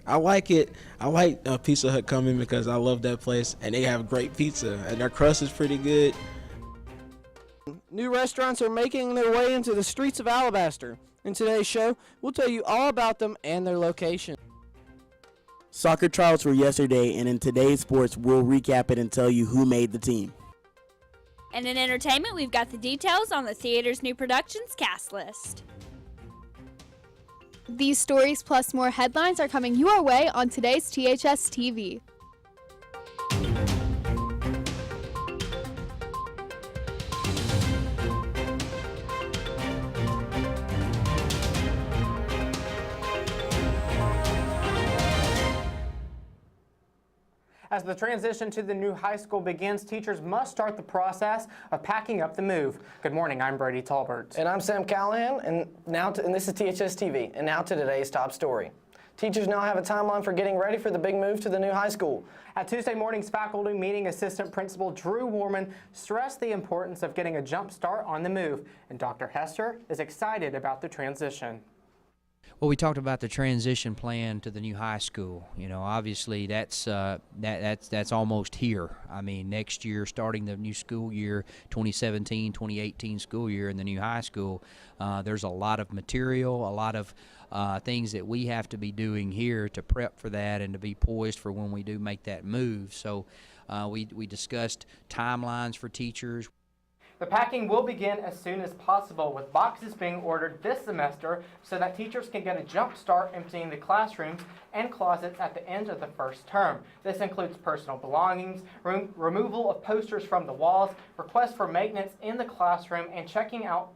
I like it. I like Pizza Hut coming because I love that place, and they have great pizza, and their crust is pretty good. New restaurants are making their way into the streets of Alabaster. In today's show, we'll tell you all about them and their location. Soccer trials were yesterday, and in today's sports, we'll recap it and tell you who made the team. And in entertainment, we've got the details on the theater's new productions cast list. These stories plus more headlines are coming your way on today's THS TV. As the transition to the new high school begins, teachers must start the process of packing up the move. Good morning, I'm Brady Talbert. And I'm Sam Callahan, and this is THS TV. And now to today's top story. Teachers now have a timeline for getting ready for the big move to the new high school. At Tuesday morning's faculty meeting, Assistant Principal Drew Warman stressed the importance of getting a jump start on the move, and Dr. Hester is excited about the transition. Well, we talked about the transition plan to the new high school. You know, obviously that's almost here. I mean, next year, starting the new school year, 2017-2018 school year in the new high school, there's a lot of material, a lot of things that we have to be doing here to prep for that and to be poised for when we do make that move. So we discussed timelines for teachers. The packing will begin as soon as possible, with boxes being ordered this semester so that teachers can get a jump start emptying the classrooms and closets at the end of the first term. This includes personal belongings, removal of posters from the walls, requests for maintenance in the classroom, and checking out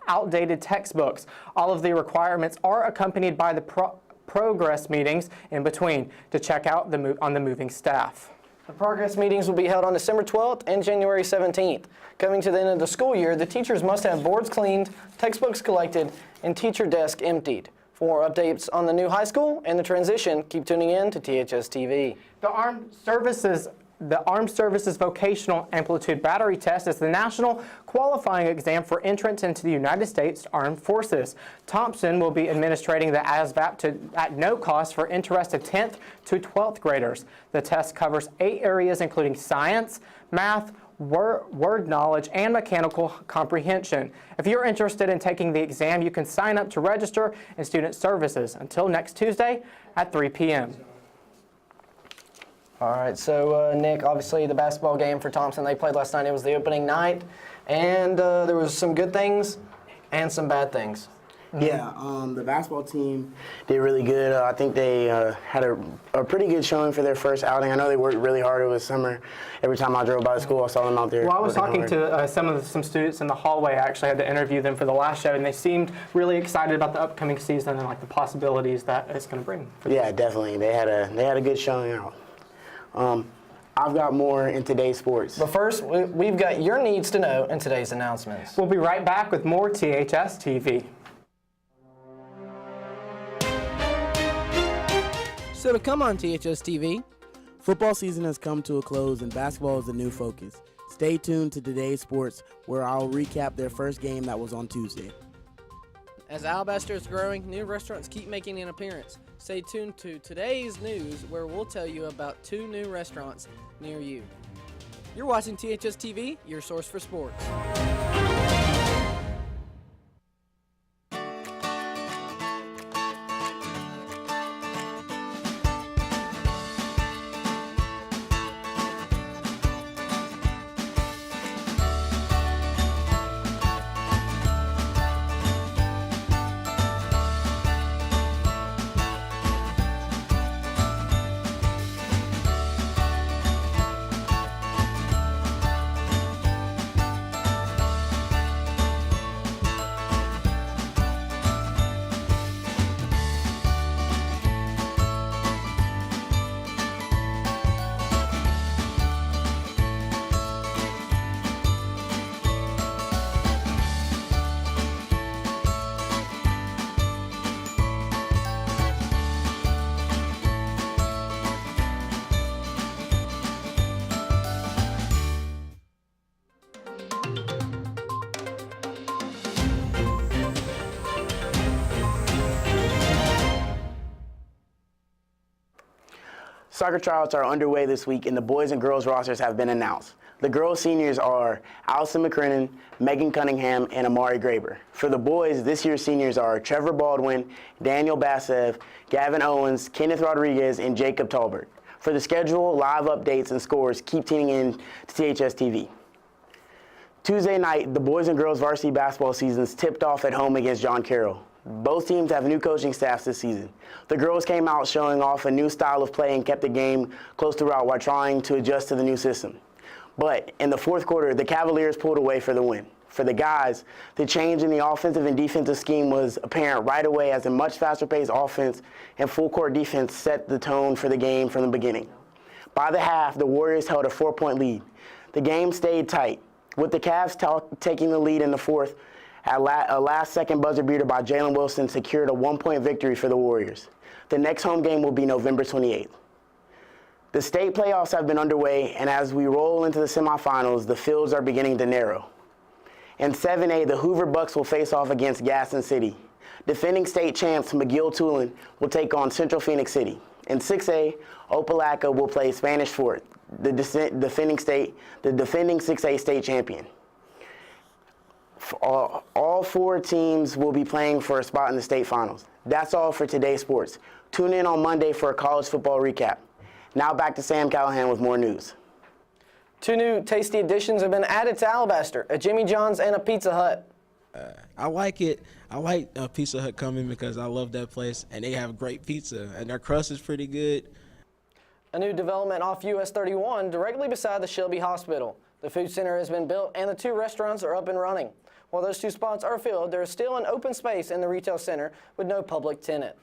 outdated textbooks. All of the requirements are accompanied by the progress meetings in between to check out on the moving staff. The progress meetings will be held on December 12th and January 17th. Coming to the end of the school year, the teachers must have boards cleaned, textbooks collected, and teacher desk emptied. For more updates on the new high school and the transition, keep tuning in to THS TV. The Armed Services Vocational Amplitude Battery Test is the national qualifying exam for entrance into the United States Armed Forces. Thompson will be administering the ASVAB at no cost for interested 10th to 12th graders. The test covers 8 areas including science, math, word knowledge, and mechanical comprehension. If you're interested in taking the exam, you can sign up to register in Student Services until next Tuesday at 3 p.m. All right, so Nick, obviously the basketball game for Thompson, they played last night. It was the opening night, and there was some good things and some bad things. Yeah, the basketball team did really good. I think they had a pretty good showing for their first outing. I know they worked really hard over the summer. Every time I drove by the school, I saw them out there. Well, I was talking to some students in the hallway. I actually had to interview them for the last show, and they seemed really excited about the upcoming season and like the possibilities that it's going to bring. Yeah, definitely. They had a good showing out. I've got more in today's sports. But first, we've got your needs to know in today's announcements. We'll be right back with more THS TV. So to come on THS TV, Football season has come to a close and basketball is the new focus. Stay tuned to today's sports where I'll recap their first game that was on Tuesday. as Alabaster is growing, new restaurants keep making an appearance. Stay tuned to today's news where we'll tell you about 2 new restaurants near you. You're watching THS TV, your source for sports. Soccer tryouts are underway this week, and the boys and girls rosters have been announced. The girls seniors are Allison McCrinnan, Megan Cunningham, and Amari Graber. For the boys, this year's seniors are Trevor Baldwin, Daniel Bassev, Gavin Owens, Kenneth Rodriguez, and Jacob Talbert. For the schedule, live updates, and scores, keep tuning in to THS TV. Tuesday night, the boys and girls varsity basketball seasons tipped off at home against John Carroll. Both teams have new coaching staffs this season. The girls came out showing off a new style of play and kept the game close throughout while trying to adjust to the new system. But in the fourth quarter, the Cavaliers pulled away for the win. For the guys, the change in the offensive and defensive scheme was apparent right away as a much faster-paced offense and full-court defense set the tone for the game from the beginning. By the half, the Warriors held a 4-point lead. The game stayed tight, with the Cavs taking the lead in the fourth. A last-second buzzer beater by Jalen Wilson secured a 1-point victory for the Warriors. The next home game will be November 28th. The state playoffs have been underway, and as we roll into the semifinals, the fields are beginning to narrow. In 7A, the Hoover Bucks will face off against Gaston City. Defending state champs McGill-Tulane will take on Central Phoenix City. In 6A, Opelika will play Spanish Fort, the defending 6A state champion. All four teams will be playing for a spot in the state finals. That's all for today's sports. Tune in on Monday for a college football recap. Now back to Sam Callahan with more news. 2 new tasty additions have been added to Alabaster, a Jimmy John's and a Pizza Hut. I like it. I like Pizza Hut coming because I love that place, and they have great pizza, and their crust is pretty good. A new development off US 31 directly beside the Shelby Hospital. The food center has been built and the 2 restaurants are up and running. While those 2 spots are filled, there is still an open space in the retail center with no public tenant.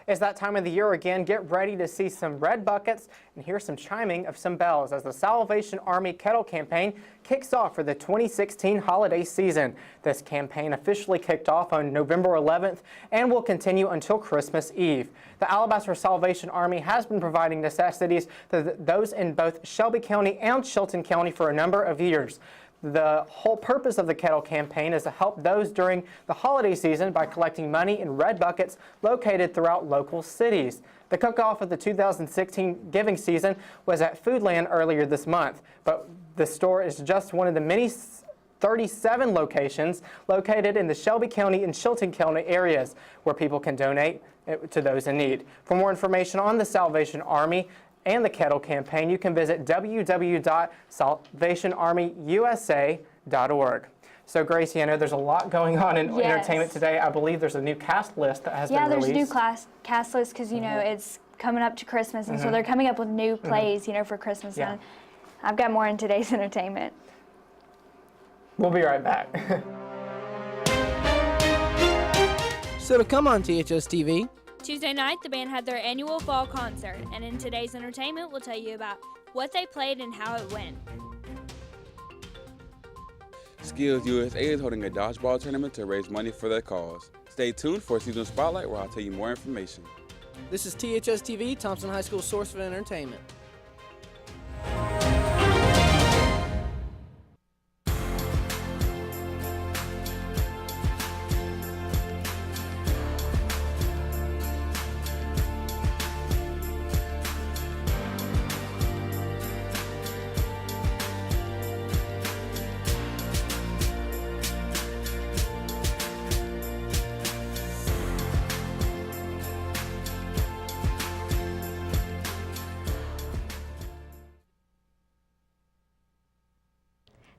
It's that time of the year again. Get ready to see some red buckets and hear some chiming of some bells as the Salvation Army Kettle Campaign kicks off for the 2016 holiday season. This campaign officially kicked off on November 11th and will continue until Christmas Eve. The Alabaster Salvation Army has been providing necessities to those in both Shelby County and Chilton County for a number of years. The whole purpose of the Kettle Campaign is to help those during the holiday season by collecting money in red buckets located throughout local cities. The cook-off of the 2016 giving season was at Foodland earlier this month, but the store is just one of the many 37 locations located in the Shelby County and Chilton County areas where people can donate to those in need. For more information on the Salvation Army and the Kettle Campaign, you can visit www.salvationarmyusa.org. So, Gracie, I know there's a lot going on in entertainment today. I believe there's a new cast list that has been released. Yeah, there's a new cast list because, you know, it's coming up to Christmas, and so they're coming up with new plays, you know, for Christmas. Yeah. And I've got more in today's entertainment. We'll be right back. So to come on THS TV, Tuesday night, the band had their annual fall concert, and in today's entertainment, we'll tell you about what they played and how it went. Skills USA is holding a dodgeball tournament to raise money for their cause. Stay tuned for a seasonal spotlight where I'll tell you more information. this is THS TV, Thompson High School source of entertainment.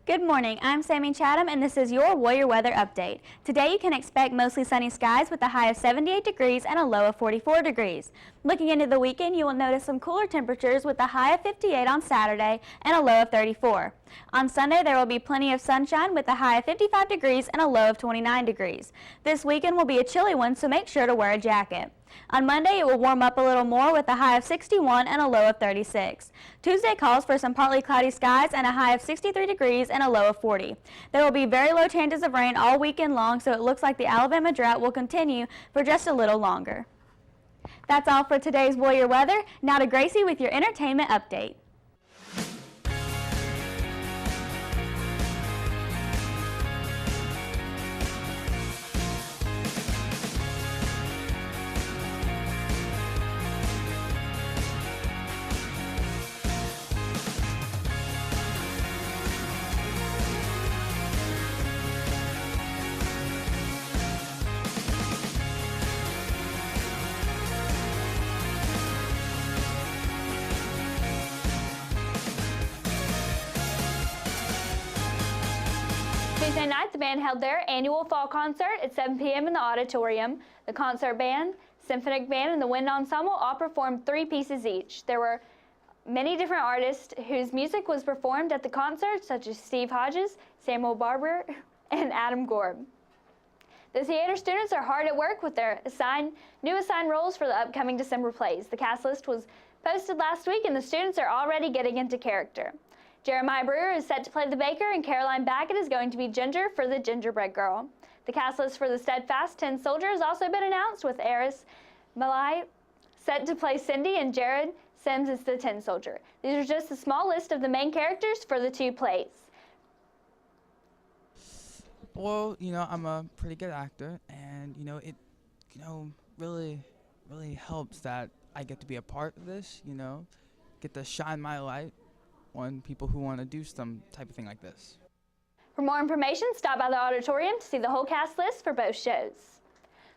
Good morning, I'm Sammy Chatham and this is your Warrior Weather Update. Today you can expect mostly sunny skies with a high of 78 degrees and a low of 44 degrees. Looking into the weekend, you will notice some cooler temperatures with a high of 58 on Saturday and a low of 34. On Sunday, there will be plenty of sunshine with a high of 55 degrees and a low of 29 degrees. This weekend will be a chilly one, so make sure to wear a jacket. On Monday, it will warm up a little more with a high of 61 and a low of 36. Tuesday calls for some partly cloudy skies and a high of 63 degrees and a low of 40. There will be very low chances of rain all weekend long, so it looks like the Alabama drought will continue for just a little longer. That's all for today's Warrior Weather. Now to Gracie with your entertainment update. Tuesday night, the band held their annual fall concert at 7 p.m. in the auditorium. The concert band, symphonic band, and the wind ensemble all performed 3 pieces each. There were many different artists whose music was performed at the concert, such as Steve Hodges, Samuel Barber, and Adam Gorb. The theater students are hard at work with their new assigned roles for the upcoming December plays. The cast list was posted last week, and the students are already getting into character. Jeremiah Brewer is set to play the baker, and Caroline Backett is going to be Ginger for the gingerbread girl. The cast list for the Steadfast Tin Soldier has also been announced, with Eris Malai set to play Cindy and Jared Sims is the Tin Soldier. These are just a small list of the main characters for the 2 plays. Well, I'm a pretty good actor, and, it, really helps that I get to be a part of this, get to shine my light on people who want to do some type of thing like this. For more information, stop by the auditorium to see the whole cast list for both shows.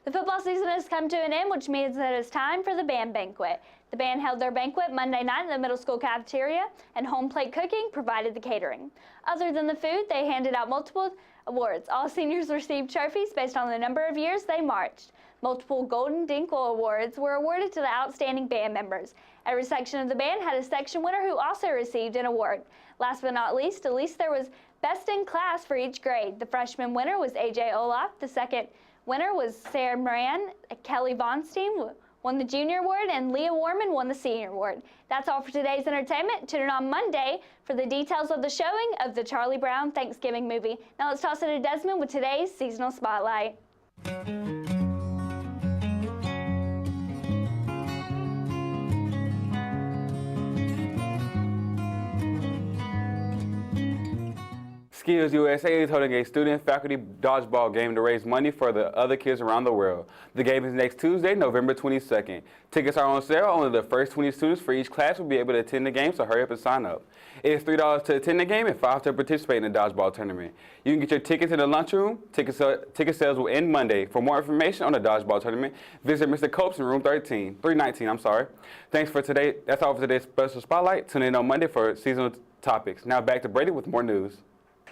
The football season has come to an end, which means that it's time for the band banquet. The band held their banquet Monday night in the middle school cafeteria, and Home Plate Cooking provided the catering. Other than the food, they handed out multiple awards. All seniors received trophies based on the number of years they marched. Multiple Golden Dinkle Awards were awarded to the outstanding band members. Every section of the band had a section winner who also received an award. Last but not least, there was Best in Class for each grade. The freshman winner was A.J. Olaf. The second winner was Sarah Moran. Kelly Vonstein won the junior award, and Leah Warman won the senior award. That's all for today's entertainment. Tune in on Monday for the details of the showing of the Charlie Brown Thanksgiving movie. Now let's toss it to Desmond with today's seasonal spotlight. Skills USA is holding a student-faculty dodgeball game to raise money for the other kids around the world. The game is next Tuesday, November 22nd. Tickets are on sale. Only the first 20 students for each class will be able to attend the game, so hurry up and sign up. It is $3 to attend the game and $5 to participate in the dodgeball tournament. You can get your tickets in the lunchroom. Ticket sales will end Monday. For more information on the dodgeball tournament, visit Mr. Copes in room 319. Thanks for today. That's all for today's special spotlight. Tune in on Monday for seasonal topics. Now back to Brady with more news.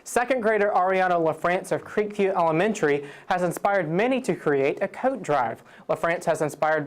Second grader Ariana LaFrance of Creekview Elementary has inspired many to create a coat drive. LaFrance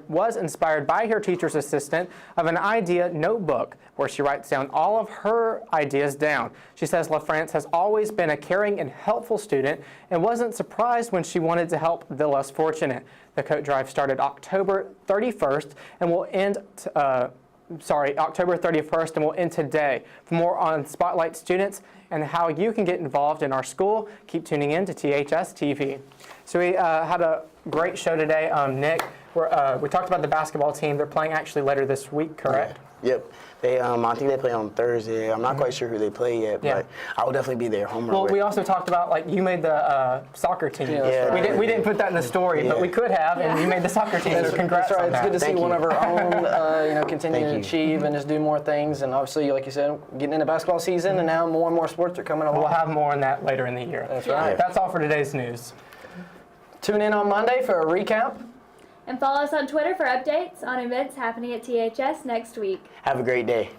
was inspired by her teacher's assistant of an idea notebook where she writes down all of her ideas down. She says LaFrance has always been a caring and helpful student and wasn't surprised when she wanted to help the less fortunate. The coat drive started October 31st and will end October 31st and will end today. For more on Spotlight students and how you can get involved in our school, keep tuning in to THS TV. So we had a great show today. Nick, we talked about the basketball team. They're playing actually later this week, correct? Yep. They, I think they play on Thursday. I'm not quite sure who they play yet, but I will definitely be there. Well, we also talked about, like, you made the soccer team. Yeah, we didn't put that in the story, but we could have, and you made the soccer team. So congrats. That's right. On it's that. good to see one of our own, continue to achieve and just do more things. And obviously, like you said, getting into basketball season, and now more and more sports are coming along. We'll have more on that later in the year. That's right. That's all for today's news. Tune in on Monday for a recap. And follow us on Twitter for updates on events happening at THS next week. Have a great day.